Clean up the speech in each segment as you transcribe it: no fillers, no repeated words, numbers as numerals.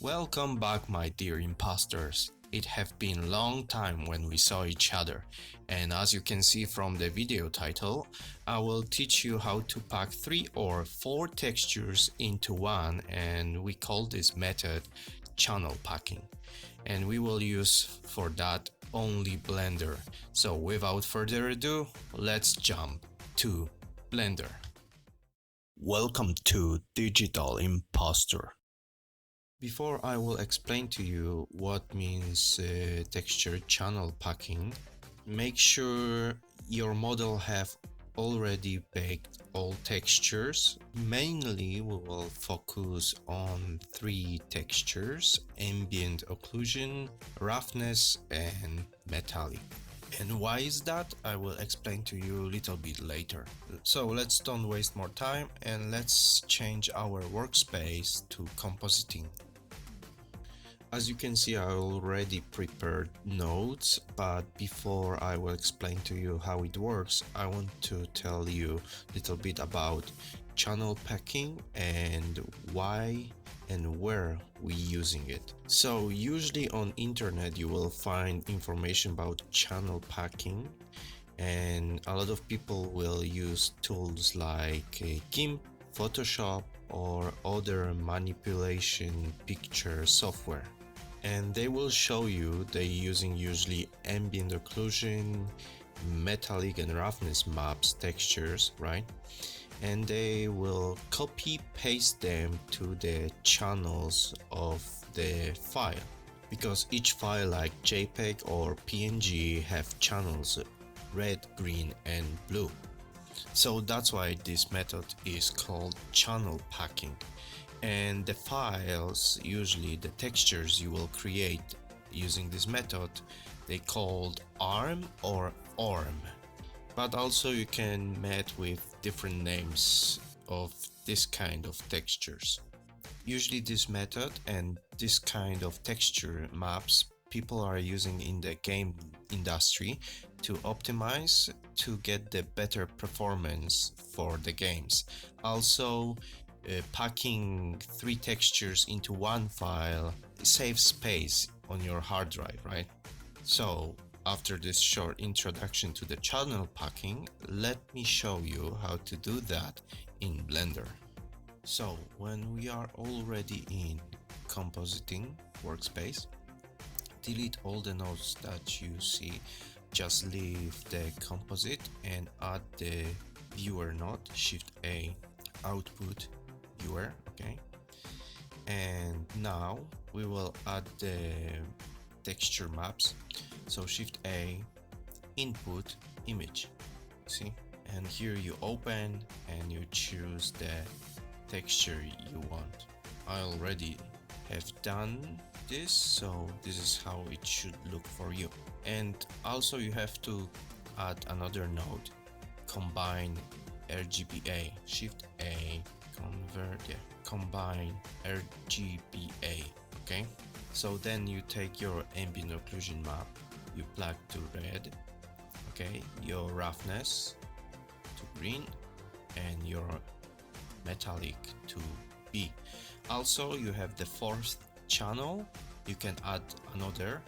Welcome back, my dear imposters. It have been a long time when we saw each other, and as you can see from the video title, I will teach you how to pack 3 or 4 textures into one, and we call this method channel packing. And we will use for that only Blender. So without further ado, let's jump to Blender. Welcome to Digital Impostor. Before I will explain to you what means texture channel packing, make sure your model have already baked all textures. Mainly we will focus on 3 textures: ambient, occlusion, roughness and metallic. And why is that? I will explain to you a little bit later. So let's don't waste more time and let's change our workspace to compositing. As you can see, I already prepared notes, but before I will explain to you how it works, I want to tell you a little bit about channel packing and why and where we using it. So usually on internet you will find information about channel packing, and a lot of people will use tools like GIMP, Photoshop or other manipulation picture software, and they will show you they using usually ambient, occlusion, metallic and roughness maps textures, right? And they will copy paste them to the channels of the file, because each file like JPEG or PNG have channels red, green and blue. So that's why this method is called channel packing. And the files, usually the textures you will create using this method, they called ARM or ORM. But also you can met with different names of this kind of textures. Usually this method and this kind of texture maps people are using in the game industry to optimize to get the better performance for the games. Also, packing 3 textures into one file saves space on your hard drive, right? So after this short introduction to the channel packing, let me show you how to do that in Blender. So when we are already in compositing workspace, delete all the nodes that you see, just leave the composite and add the viewer node, Shift A, output viewer, okay? And now we will add the texture maps, so Shift A, input image, see? And here you open and you choose the texture you want. I already have done this, so this is how it should look for you. And also you have to add another node, combine RGBA, Shift A, convert, combine RGBA, okay? So then you take your ambient occlusion map, you plug to red, okay, your roughness to green and your metallic to B. Also you have the 4th channel, you can add another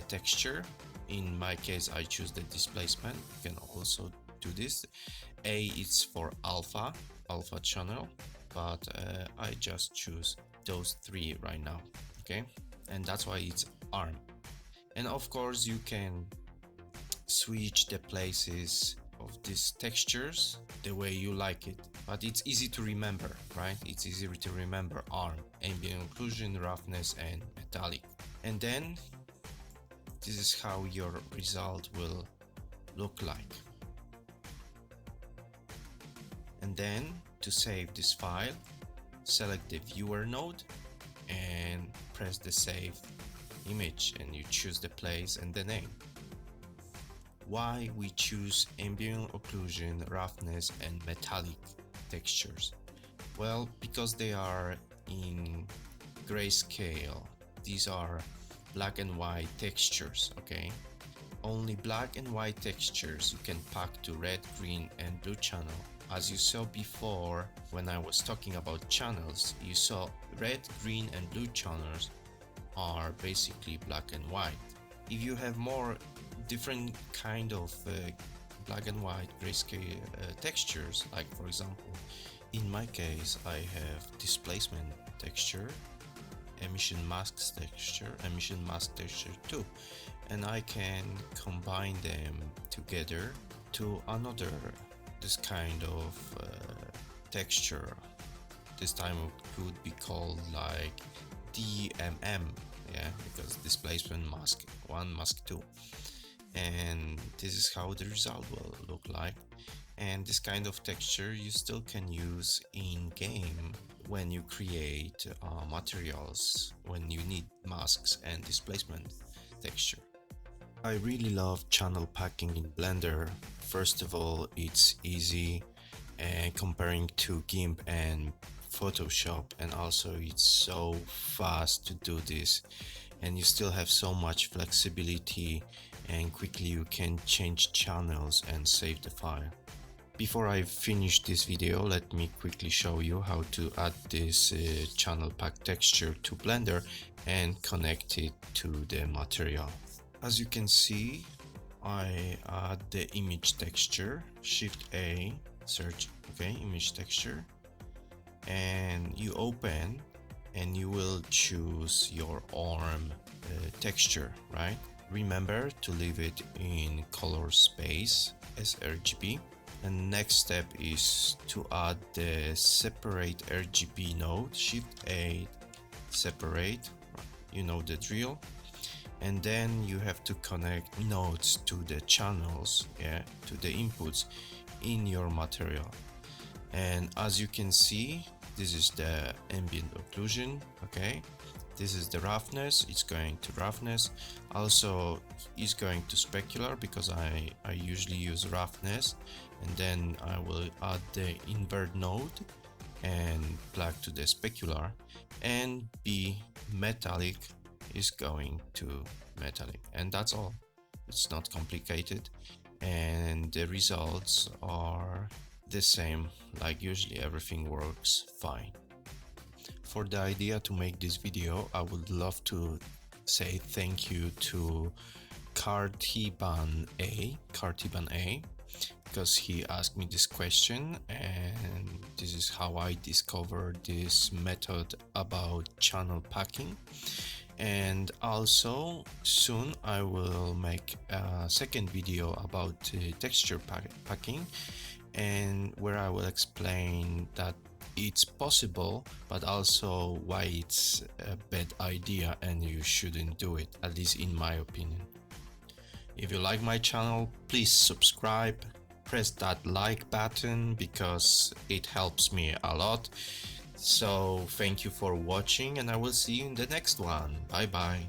texture. In my case I choose the displacement, you can also do this. A is for alpha channel, but I just choose those 3 right now, okay? And that's why it's ARM. And of course you can switch the places of these textures the way you like it, but it's easy to remember, right? It's easy to remember ARM, ambient occlusion, roughness and metallic. And then this is how your result will look like. And then to save this file, select the viewer node and press the save image, and you choose the place and the name. Why we choose ambient occlusion, roughness and metallic textures? Well, because they are in grayscale. These are black and white textures, okay? Only black and white textures you can pack to red, green and blue channel. As you saw before when I was talking about channels, you saw red, green and blue channels are basically black and white. If you have more different kind of black and white grayscale textures, like for example in my case I have displacement texture, emission mask texture too, and I can combine them together to another this kind of texture. This time it would be called like DMM, yeah, because displacement mask 1, mask 2, and this is how the result will look like. And this kind of texture you still can use in game when you create materials, when you need masks and displacement texture. I really love channel packing in Blender. First of all, it's easy and comparing to GIMP and Photoshop, and also it's so fast to do this, and you still have so much flexibility and quickly you can change channels and save the file. Before I finish this video, let me quickly show you how to add this channel pack texture to Blender and connect it to the material. As you can see, I add the image texture, Shift A, search, okay, image texture, and you open and you will choose your ORM texture, right? Remember to leave it in color space as RGB. And next step is to add the separate RGB node, Shift A, separate, you know the drill. And then you have to connect nodes to the channels, yeah, to the inputs in your material. And as you can see, this is the ambient occlusion, okay. This is the roughness, it's going to roughness. Also is going to specular because I usually use roughness, and then I will add the invert node and plug to the specular, and B metallic is going to metallic, and that's all. It's not complicated, and the results are the same. Like usually everything works fine. For the idea to make this video, I would love to say thank you to Cartiban A, because he asked me this question, and this is how I discovered this method about channel packing. And also soon I will make a second video about texture packing, and where I will explain that it's possible, but also why it's a bad idea and you shouldn't do it, at least in my opinion. If you like my channel, please subscribe, press that like button because it helps me a lot. So thank you for watching, and I will see you in the next one. Bye bye.